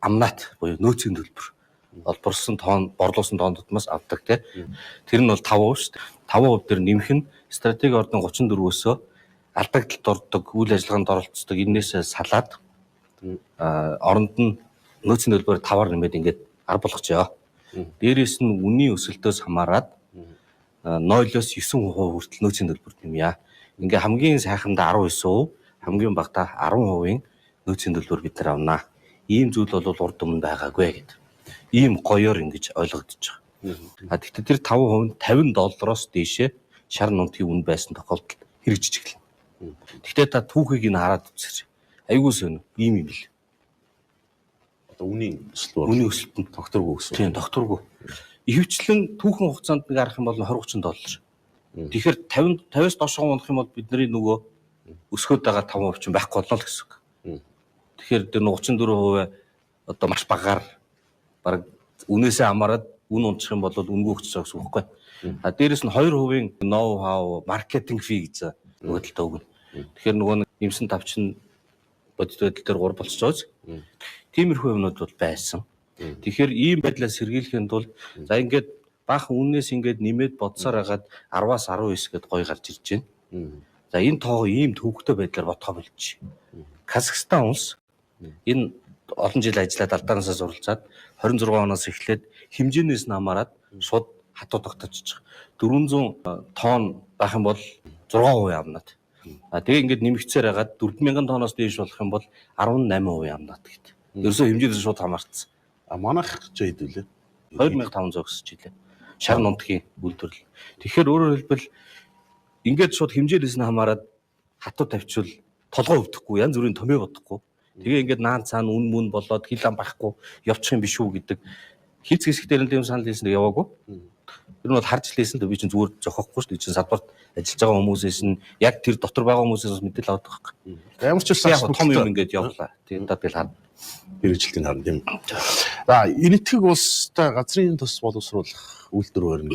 амнат буюу нөөцийн төлбөр олборсон тоон борлуулсан тоон тутмаас авдаг тий. Тэр нь бол 5% шүү дээ. 5% дээр нэмэх нь стратеги ордын 34-өөсөө алдагдлалд ордог, үйл ажиллагаанд оролцдог энээсээ салаад оронд нь нөөцийн төлбөр 5-аар нэмээд ингээд 10 болгочихё. Дээрээс нь үнийн өсөлтөөс хамаарат 0-9% хүртэл нөөцийн төлбөр нэмье. Ингээ хамгийн сайхандаа 19%, хамгийн багадаа 10% нөөцийн төлбөр бид нар авнаа. Ийм зүйл бол урд өмнө байгаагүй гэдэг. Ийм гоёор ингэж ойлгогдож байгаа. Гэхдээ тэр 5% $50 дээшээ шар нутгийн үн байсан тохиолдолд хэрэгжиж эхэлнэ. Гэхдээ та түүхийг нь хараад үзээрэй. Айгуу сонио ийм юм бил. Одоо үнийн өсөлт Үнийн өсөлт нь докторгүй гэсэн. Тийм, докторгүй. Ихэвчлэн түүхэн хугацаанд нэг арах юм бол $20-30. Тэгэхээр 50-50-аас доош унах юм бол бидний нөгөө өсгөөд байгаа 5% чинь байхгүй болно л гэсэн үг. Тэгэхээр тэр 34% одоо маш багаар баг үнээсээ хамаарат үн унчих юм бол үнгүй өгч байгаа гэсэн үг байхгүй. Дээрээс нь 2% ноу хау маркетинг фи гэж нөгөө талтай өгнө. Тэгэхээр нөгөө нэмсэн тавчин бодит байдал дээр 3 болчихж байгаа. Тиймэрхүү юмнууд бол байсан. Тэгэхээр ийм байдлаас сэргийлэхэд тулд за ингээд баахан үннээс ингээд нэмээд бодсоор хагаад 10-аас 19 гэдээ гоё гарч ирж байна. За энэ тоогоо ийм төвөгтэй байдлаар бодхоо болж. Казахстан улс энэ олон жил ажиллаад алдаанаасаа суралцаад 26 оноос эхлээд хэмжээнээс нь хамаарат шууд хатуу тогтоочж байгаа. 400 тонн байх юм бол 6% амнаад. Тэгээ ингээд нэмэгцээр хагаад 4000 тонноос дээш болох юм бол 18% амнаад гэдэг. Ерөөсөө хэмжээс шууд хамаарсан. Манайх ч хэдүүлээ. 2500 гэсэж илээ. Шар нутгийн үйлдвэрлэл. Тэгэхээр өөрөөр хэлбэл ингээд шууд хэмжээс нь хамаарат хатуу тавьчвал толгой өвдөхгүй, янз бүрийн томьёо бодохгүй. Тэгээ ингээд наан цаана үн мөн болоод хил ам байхгүй явчих юм биш үү гэдэг хийц хэсэг дээр нь тийм санал хийсэн яваагүй. Тэр нь бол харж лээсэн дээ би чинь зүгээр зохиохгүй шүү дээ. Чинь садбарт ажиллаж байгаа хүмүүсээс нь яг тэр дотор байгаа хүмүүсээс мэдээлэл авдаг байхгүй. Ямар ч үсэн яг том юм ингээд явлаа. Тийм даа би л хаа. Хэрэгжилтийн харна тийм. За энэтхэг улстай газрын тос боловсруулах үйлдвэр барьна